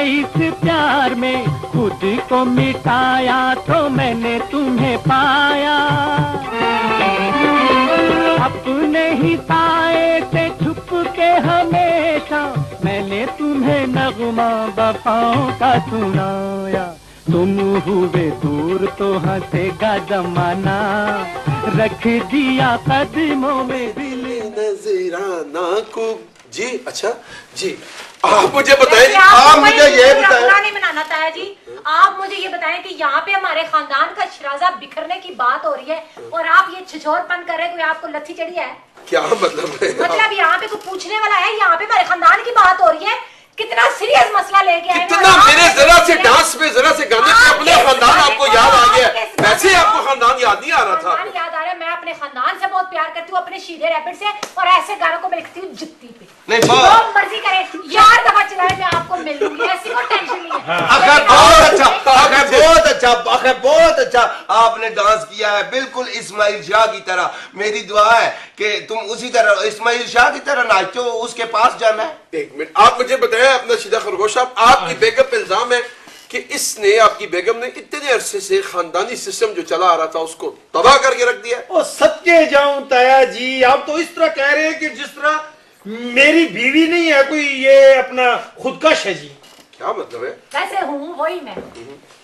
इस प्यार में खुद को मिटाया तो मैंने तुम्हें पाया। अपने ही साए से छुप के हमेशा मैंने तुम्हें नगमा वफाओं का सुनाया। तुम हुए दूर तो हंसेगा जमाना, रख दिया कदमों में दिल नजराना को। जी अच्छा जी, आप मुझे बताएं, आप मुझे ये बताएं। नहीं मनाना ताया जी, आप मुझे ये बताएं कि यहाँ पे हमारे खानदान का शराजा बिखरने की बात हो रही है और आप ये छिछोरपन कर रहे हैं, कोई आपको लत्थी चढ़ी है? क्या मतलब है? मतलब यहाँ पे कोई पूछने वाला है? यहाँ पे हमारे खानदान की बात हो रही है, कितना सीरियस मसला लेके आए। कितना मेरे जरा से डांस पे, जरा से गाने पे अपने खानदान आपको याद आ गया। वैसे आपको खानदान याद नहीं आ रहा था? याद आ रहा है, मैं अपने खानदान से बहुत प्यार करती हूँ, अपने शीधे रैपिड से, और ऐसे गानों को मैं लिखती हूँ जुत्ती पे। नहीं जो मर्जी करे, यार दफा चलाए, मैं आपको मिल लूंगी, ऐसी कोई टेंशन नहीं है। आखिर बहुत अच्छा, आखिर बहुत अच्छा, आखिर बहुत अच्छा आपने डांस किया है, बिल्कुल इस्माइल शाह की तरह। मेरी दुआ है कि तुम उसी तरह इस्माइल शाह की तरह नाचो, उसके पास जाना है। एक मिनट, आप मुझे बताएं अपना शीदा खरगोश साहब, आपकी बेगम पे इल्जाम है कि इसने, आपकी बेगम ने इतने अरसे से खानदानी सिस्टम जो चला आ रहा था उसको तबाह करके रख दिया। ओ सच्चे जाऊं ताया जी, आप तो इस तरह कह रहे हैं कि जिस तरह मेरी बीवी नहीं है कोई, ये अपना खुदकश है जी। क्या मतलब है? वैसे हूँ वही मैं।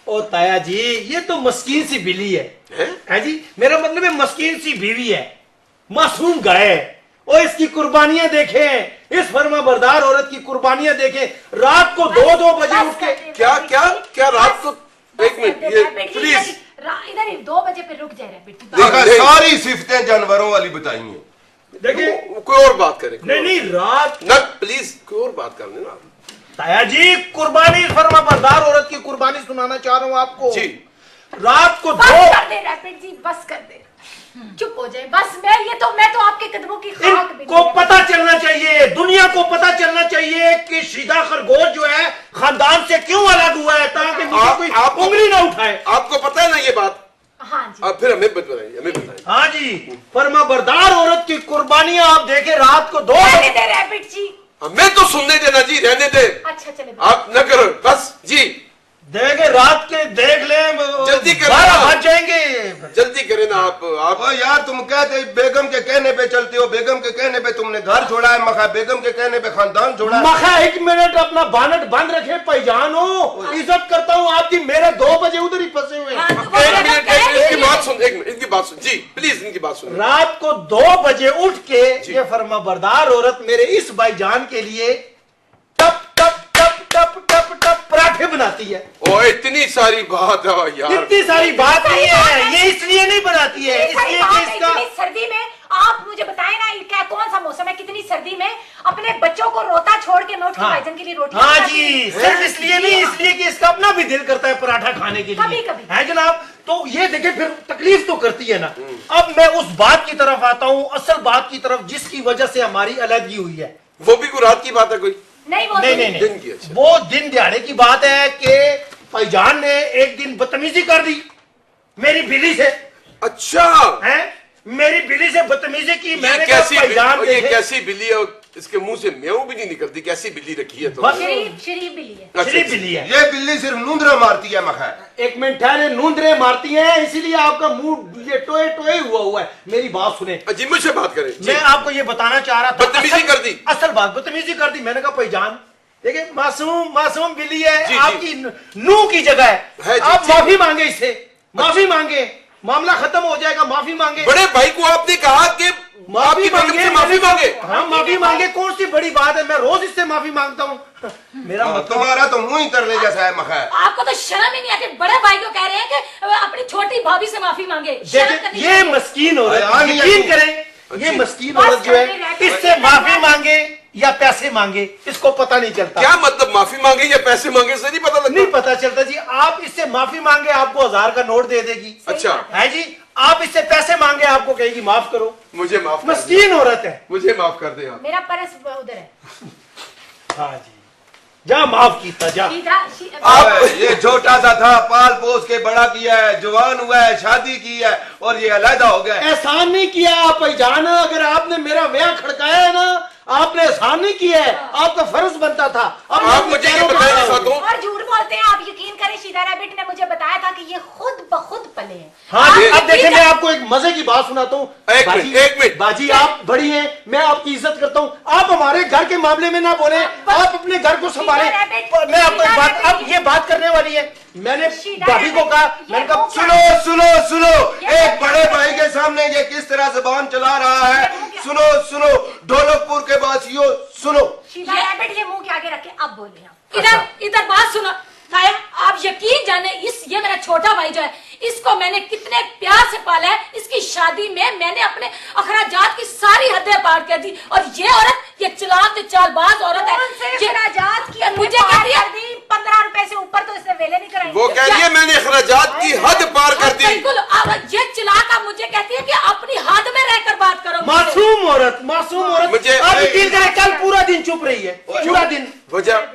ओ ताया जी, ये तो मस्कीन सी बिल्ली है जी, मेरा मतलब है मस्कीन सी बीवी है, मासूम गाय है। और इसकी कुर्बानियां देखें, इस फर्माबरदार औरत की कुर्बानियां देखें। रात को 2-2 बजे उठ के, क्या क्या क्या रात को, एक मिनट ये प्लीज इधर 2 बजे पे रुक जाए बेटी। सारी सिफतें जानवरों वाली बताई हैं। देखिए कोई और बात करें। नहीं रात ना प्लीज कोई और बात कर लेना। ताया जी, कुर्बानी, फर्माबरदार औरत की कुर्बानी सुनाना चाह रहा हूँ आपको जी। रात को बस कर दे रैपिड जी, बस कर दे, चुप हो जाए बस। मैं तो आपके कदमों की खाक भी को पता चलना चाहिए, दुनिया को पता चलना चाहिए कि शीदा खरगोश जो है खानदान से क्यों अलग हुआ है, ताकि मुझे कोई उंगली ना उठाए। आपको पता है ना ये बात? हाँ जी। अब फिर हमें बताइए, हमें बताइए। हाँ जी, फर्माबरदार औरत की कुर्बानियां आप देखें। रात को 2 रहने दे रैपिड जी, हमें तो सुनने देना जी, रहने दे। अच्छा चले आप न करो बस जी। देखे रात के देख ले, जल्दी करें, 12 बज जाएंगे। जल्दी करें ना आप। यार तुम कहते बेगम के कहने पे चलते हो, बेगम के कहने पे तुमने घर छोड़ा है, मखा बेगम के कहने पे खानदान छोड़ा है। मखा 1 मिनट अपना बानट बंद रखे, पहचान हो, इज्जत करता हूँ आपकी। मेरे 2 बजे उधर ही फंसे हुए हैं। इनकी बात सुन, एक मिनट इनकी बात सुन जी, प्लीज इनकी बात सुन। रात को 2 बजे उठ के ये फर्माबरदार औरत मेरे इस भाईजान के लिए टप टप टप टप टप टप पराठे बनाती है। ओ इतनी सारी बात है यार। इतनी सारी बात नहीं है, ये इसलिए नहीं बनाती है, इसलिए कि इसका सर्दी में, आप मुझे बताएं ना, क्या कौन सा मौसम है, कितनी सर्दी में अपने बच्चों को रोता छोड़ के मैं उसके भाईजान के लिए रोटी। हाँ जी, सिर्फ इसलिए नहीं, इसलिए कि इसका अपना भी दिल करता है पराठा खाने के लिए। कभी कभी है जनाब। तो ये देखे फिर तकलीफ तो करती है ना। अब मैं उस बात की तरफ आता हूँ, असल बात की तरफ, जिसकी वजह से हमारी अलग हुई है। वो भी कोई रात की बात है? कोई नहीं, वो नहीं, दिन की। अच्छा। वो दिन दिहाड़े की बात है कि भाईजान ने एक दिन बदतमीजी कर दी मेरी बिल्ली से। अच्छा है, मेरी बिल्ली से बदतमीजी की। मैंने कहा कैसी भाईजान ये कैसी बिल्ली है? इसके मुंह से म्याऊं भी नहीं निकलती, कैसी बिल्ली रखी है? तो शरीफ बिल्ली है। शरीफ बिल्ली है। ये बिल्ली सिर्फ नूंदरा मारती है मखा। 1 मिनट ठहरे, नूंदरे मारती है, इसीलिए आपका मुंह ये टोए टोए हुआ है। मेरी बात सुने जी, मुझसे बात करें। मैं आपको ये बताना चाह रहा था, बदतमीजी कर दी। असल बात बदतमीजी कर दी। मैंने कहा भाईजान देखिए, मासूम बिल्ली है, जी, आपकी नू की जगह है, आप माफी मांगे इससे, माफी मांगे, मामला खत्म हो जाएगा। माफी मांगे। बड़े भाई को आपने कहा कि माफी मांगे, माफी मांगे। हाँ माफी मांगे, कौन सी बड़ी बात है, मैं रोज इससे माफी मांगता हूँ। मेरा तुम्हारा तो मुंह ही तरले जैसा है मखा। आपको तो शर्म ही नहीं आती, बड़े भाई को कह रहे हैं कि अपनी छोटी भाभी से माफी मांगे। ये मस्कीन औरत, यकीन करें, ये मस्कीन औरत जो है, इससे माफी मांगे या पैसे मांगे, इसको पता नहीं चलता। क्या मतलब माफी मांगे या पैसे मांगे से नहीं पता लगता? नहीं पता चलता जी। आप इससे माफी मांगे, आपको 1000 का नोट दे देगी। अच्छा है जी। आप इससे पैसे मांगे, आपको कहेगी माफ करो। मुझे माफ कर मस्कीन औरत है, मुझे माफ कर दे आप। मेरा पर्स उधर है। हाँ जी, जा माफ कीता जा। आप ये छोटा सा था, पाल पोस के बड़ा किया है, जवान हुआ है, शादी की है और ये अलहदा हो गया। एहसान नहीं किया भाईजान, अगर आपने मेरा ब्याह खड़काया है ना, आपने एहसान नहीं किया है, आपका फर्ज बनता था। अब आप मुझे ये बताइए खातून, और झूठ बोलते हैं आप। यकीन करें शीदा रैबिट ने मुझे बताया था कि ये खुद ब खुद पले हैं। हाँ जी, अब देखिए मैं आपको एक मजे की बात सुनाता हूँ। एक मिनट बाजी, आप बड़ी हैं, मैं आपकी इज्जत करता हूँ, आप हमारे घर के मामले में ना बोले, आप अपने घर को संभालें। मैं आपको एक बात, अब ये बात करने वाली है, मैंने भाभी को कहा, मैंने कहा सुनो सुनो सुनो, एक बड़े भाई के सामने ये किस तरह जुबान चला रहा है। सुनो सुनो ढोलकपुर के वासियों सुनो। शीदा रैबिट ये मुंह के आगे रखे, अब बोलिए आप। इधर बात सुनो ताया, आप यकीन जाने ये मेरा छोटा भाई जो है, इसको मैंने कितने प्यार से पाला है। इसकी शादी में मैंने अपने अखराजात की सारी हदें पार कर दी, और ये औरत, ये चालाक चालबाज औरत है, मुझे कहती है 15 रुपए से ऊपर तो इसने वेले नहीं कराई। वो कह रही है मैंने अखराजात की हद पार कर दी। बिल्कुल, ये चालाक मुझे कहती है कि अपनी हद में रहकर बात करो। मासूम औरत, मासूम औरत, मुझे आप यकीन करें कल पूरा दिन चुप रही है, पूरा दिन। वजह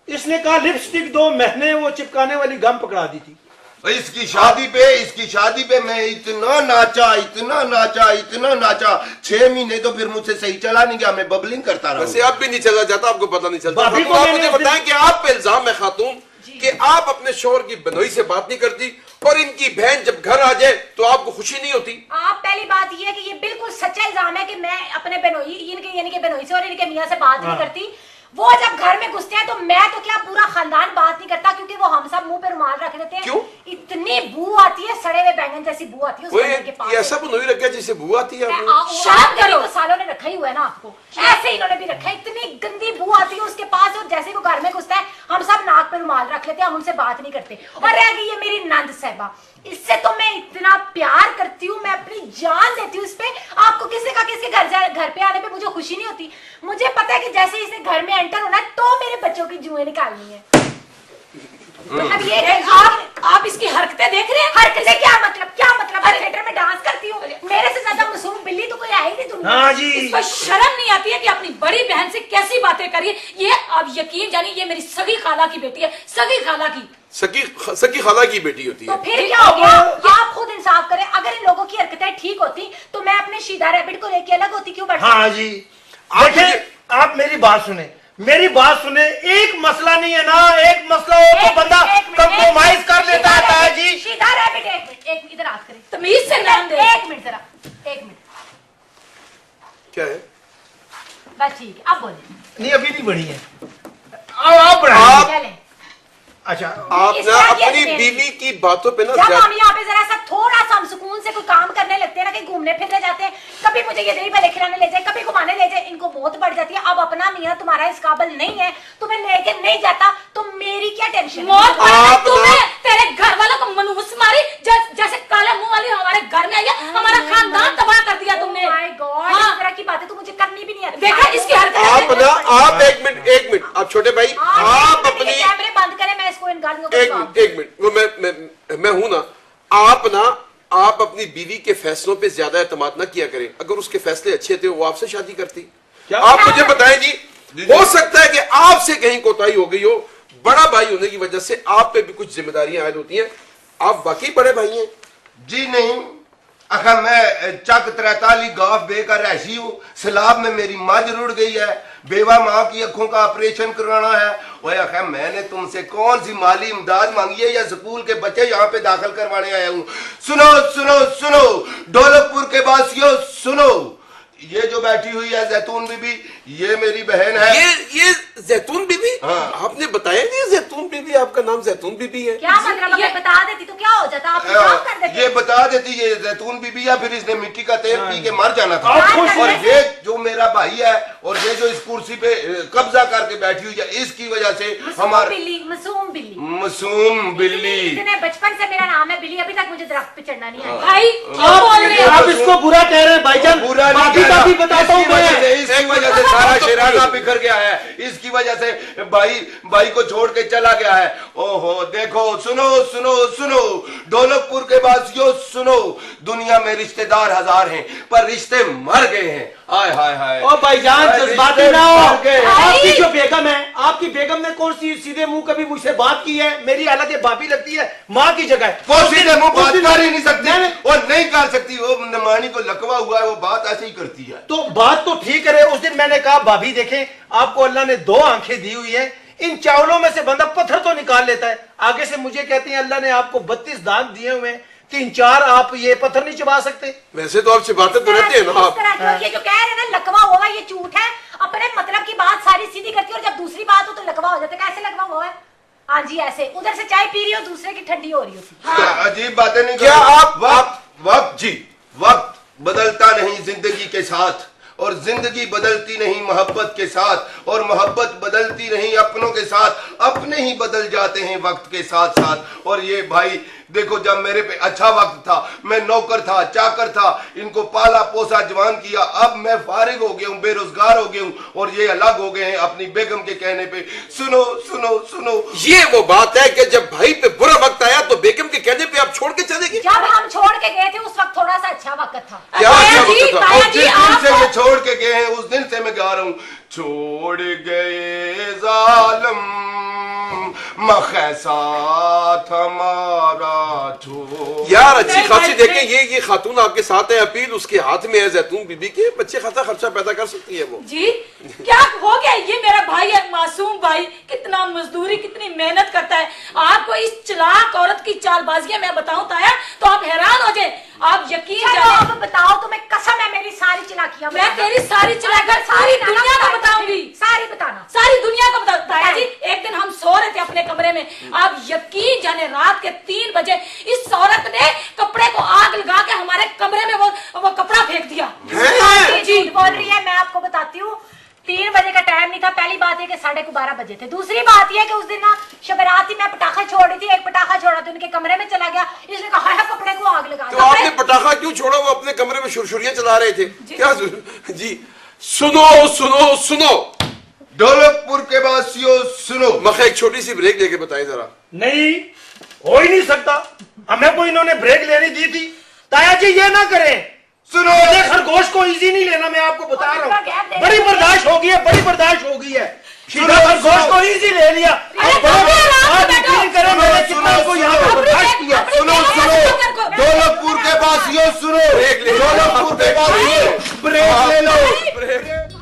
इसने कहा लिपस्टिक 2 महीने वो चिपकाने वाली गम पकड़ा दी थी। इसकी शादी पे मैं इतना नाचा, इतना नाचा, इतना नाचा, 6 महीने तो फिर मुझसे सही चला नहीं गया, मैं बबलिंग करता रहा। वैसे अब भी नहीं चला जाता, आपको पता नहीं चलता। भाभी को आप मैंने मुझे बताएं कि आप पे इल्जाम है खातून कि आप अपने शोहर की बहनोई से बात नहीं करती, और इनकी बहन जब घर आ जाए तो आपको खुशी नहीं होती। आप पहली बात ये है कि ये बिल्कुल सच्चा इल्जाम है कि मैं अपने बहनोई, इनके यानी कि बहनोई से और इनके मियां से बात नहीं करती। वो जब घर में घुसते हैं तो मैं तो क्या पूरा खानदान बात नहीं करता, क्योंकि वो हम सब मुंह पे रुमाल रख देते हैं। क्यों? इतनी बू आती है, सड़े हुए बैंगन जैसी बू आती है उस बंदे के पास। ये ऐसा बनोई रखा जिससे बू आती है। शायद करो तो सालों ने रखा ही हुआ है ना आपको, ऐसे इन्होंने भी रखा है। इतनी गंदी बू आती है उसके पास, और जैसे वो घर में घुसता है हम सब नाक पे रुमाल रख लेते हैं, हम उनसे बात नहीं करते। और रह गई है मेरी नंद साहिबा, इससे तो मैं इतना प्यार करती हूँ, मैं अपनी जान देती हूँ इस पे। आपको किसी घर पे आने पे मुझे खुशी नहीं होती। मुझे पता है कि जैसे इसे घर में एंटर होना है तो मेरे बच्चों की जुएं निकालनी है। अब ये आप इसकी हरकतें देख रहे हैं। हरकतें क्या मतलब थिएटर में डांस करती हूँ? मेरे से ज्यादा मासूम बिल्ली तो कोई है ही नहीं दुनिया। हाँ जी, इसको शर्म नहीं आती है कि अपनी बड़ी बहन से कैसी बातें करिए। ये आप यकीन जानिए, ये मेरी सगी खाला की बेटी है, सगी खाला की। सकी खाला की बेटी होती है। तो फिर क्या हो गया? आप खुद इंसाफ करें। अगर इन लोगों की हरकतें ठीक होती तो मैं अपने शीदा रैबिट को लेके अलग होती। क्यों? हाँ जी, देखिए आप मेरी बात सुने, मेरी बात सुने। एक मसला नहीं है ना, एक मसला हो तो बंदा कंप्रोमाइज कर लेता है ताया जी। शीदा रैबिट एक मिनट इधर आकर करें, तमीज से नाम दे। एक मिनट जरा, एक मिनट। क्या है? बस ठीक है, अब बोलिए। नहीं अभी नहीं बनी है, आप बढ़ाइए। चलें। अच्छा, आप ना अपनी बीवी की बातों पे ना जब हम यहाँ पे जरा सा थोड़ा सा हम सुकून से कोई काम करने लगते हैं ना, कहीं घूमने फिरने जाते हैं, कभी मुझे ये दही भले खिलाने ले जाए, कभी घुमाने ले जाए, इनको बहुत बढ़ जाती है। अब अपना मियाँ तुम्हारा इस काबिल नहीं है, तुम्हें लेके नहीं जाता तो मेरी क्या टेंशन? मौत तुम्हें तेरे घर वालों को मनहूस मारी, जैसे काले मुंह वाली हमारे घर में आई है, हमारा खानदान तबाह कर दिया तुमने। माय गॉड, इस तरह की बातें तो मुझे करनी भी नहीं आती। देखा इसकी हरकत। आप एक मिनट, आप छोटे भाई, आप अपनी कैमरे बंद करें, मैं इसको इन गालियों को एक मिनट, वो मैं हूं ना। आप अपनी बीवी के फैसलों पे ज्यादा एतमाद ना किया करें। अगर उसके फैसले अच्छे थे वो आपसे शादी करती। आप मुझे बताएं जी, हो सकता है कि आपसे कहीं कोताही हो गई हो, बड़ा भाई होने की वजह से आप पे भी कुछ जिम्मेदारियां आयद होती हैं। आप वाकई बड़े भाई हैं? जी नहीं, अखा मैं चक 43 गाफ बेकर ऐसी हूँ। सैलाब में मेरी मझ रुड़ गई है, बेवा माँ की आंखों का ऑपरेशन करवाना है। वही अखा मैंने तुमसे कौन सी माली इमदाद मांगी है, या स्कूल के बच्चे यहाँ पे दाखिल करवाने आया हूँ? सुनो सुनो सुनो ढोलकपुर के वासियों सुनो, ये जो बैठी हुई है जैतून बीबी, ये मेरी बहन है। ये जैतून बीबी? हाँ। आपने बताया नहीं जैतून बीबी, आपका नाम जैतून बीबी है? क्या मतलब? अगर बता देती तो क्या हो जाता? आप इंसाफ कर देते। ये बता देती ये जैतून बीबी है, फिर इसने मिट्टी का तेल पी के मर जाना था। आप खुश और हैं? ये जो मेरा भाई है और ये जो इस कुर्सी पे कब्जा करके बैठी हुई है, इसकी वजह से हमारे मासूम बिल्ली मासूम बिल्ली। इतने बचपन से मेरा नाम है बिल्ली, अभी तक मुझे दरख्त पे चढ़ना नहीं आया। भाई क्यों बोल रहे हो? आप इसको बुरा कह रहे हैं भाईजान। बुरा नहीं कह बाकी रहा। बताता हूँ मैं। इसकी वजह से सारा शराना बिखर गया है, इसकी वजह से भाई को छोड़ के चला गया है। ओहो देखो, सुनो सुनो सुनो, ढोलकपुर के वासियों सुनो, दुनिया में रिश्तेदार हजार हैं पर रिश्ते मर गए हैं। हाय हाय हाय। ओ भाईजान जज्बाती ना हो। गए। आपकी जो बेगम है, आपकी बेगम ने कौन सी सीधे मुंह कभी मुझसे बात की है? मेरी हालत भाभी लगती है माँ की जगह। वो सीधे मुंह बात कर ही नहीं सकती और नहीं कर सकती, वो नमानी को लकवा हुआ है, वो बात ऐसे ही करती है। तो बात तो ठीक है। उस दिन मैंने कहा भाभी देखें, आपको अल्लाह ने 2 आंखें दी हुई है, इन चावलों में से बंदा पत्थर तो निकाल लेता है। आगे से मुझे कहती हैं अल्लाह ने आपको 32 दांत दिए हुए हैं, 3-4 आप ये पत्थर नहीं चबा सकते। वैसे तो आप चिबाते तो रहते हैं ना आप। ये जो कह रहे हैं ना लकवा हुआ, ये झूठ है। अपने मतलब की बात सारी सीधी करती है और जब दूसरी बात हो तो लकवा हो जाता है। कैसे लकवा हुआ है? हाँ जी ऐसे, उधर से चाय पी रही हो, दूसरे की ठंडी हो रही हो। अजीब बातें नहीं। क्या आप वक्त जी, वक्त बदलता नहीं जिंदगी के साथ, और जिंदगी बदलती नहीं मोहब्बत के साथ, और मोहब्बत बदलती नहीं अपनों के साथ, अपने ही बदल जाते हैं वक्त के साथ साथ। और ये भाई देखो, जब मेरे पे अच्छा वक्त था, मैं नौकर था, चाकर था, इनको पाला पोसा जवान किया, अब मैं फारिग हो गया हूँ, बेरोजगार हो गया हूँ, और ये अलग हो गए हैं अपनी बेगम के कहने पे। सुनो सुनो सुनो, ये वो बात है कि जब भाई पे बुरा वक्त आया तो बेगम के कहने पे आप छोड़ के चले गए। जब हम छोड़ के गए थे उस वक्त थोड़ा सा अच्छा वक्त था। क्या अच्छा वक्त था? और जिस दिन से ये छोड़ के गए हैं उस दिन से मैं गा रहा हूँ, छोड़ गए जालिम मखे साथ हमारा छोड़। यार अच्छी खासी देखें, ये खातून आपके साथ है, अपील उसके हाथ में है, जैतून बीबी के बच्चे खाता खर्चा पैदा कर सकती है वो। जी क्या हो गया? ये मेरा भाई है, मासूम भाई, कितना मजदूरी कितनी मेहनत करता है। आपको इस चालाक औरत की चालबाजियां मैं बताऊं ताया तो आप हैरान हो जाए। आप यकीन चलो अब बताओ, तुम्हें कसम है मेरी सारी चालाकियां। मैं तेरी सारी चालाकियां सारी दुनिया को बताऊंगी। सारी बताना, सारी दुनिया को बताऊं। ताया जी एक दिन हम सो रहे थे अपने कमरे में, आप यकीन जाने रात के 3 बजे इस औरत ने कपड़े को आग लगा के हमारे कमरे में वो कपड़ा फेंक दिया। जी बोल रही है, मैं आपको बताती हूँ 3 बजे का टाइम नहीं था। पहली बात है कि 12:30 बजे थे। दूसरी बात यह है कि उस दिन ना शबराती मैं पटाखा छोड़ रही थी, एक पटाखा छोड़ा तो उनके कमरे में चला गया, इसने कहा है कपड़े को आग लगा। तो आपने पटाखा क्यों छोड़ा? वो अपने कमरे में शुरशुरियां चला रहे थे क्या? जी सुनो सुनो सुनो, ढोलकपुर के वासियों सुनो। मखे एक छोटी सी ब्रेक लेके बताएं जरा। नहीं हो ही नहीं सकता, हमें कोई इन्होंने ब्रेक लेनी दी थी। ताया जी ये ना करें, सुनो, खरगोश को इजी नहीं लेना, मैं आपको बता रहा हूँ। बड़ी बर्दाश्त हो गई है, बड़ी बर्दाश्त हो गई है। सीधा खरगोश को इजी ले लिया। सुनो सुनो, ढोलकपुर के वासियों सुनो, ढोलकपुर के वासियों ब्रेक ले लो।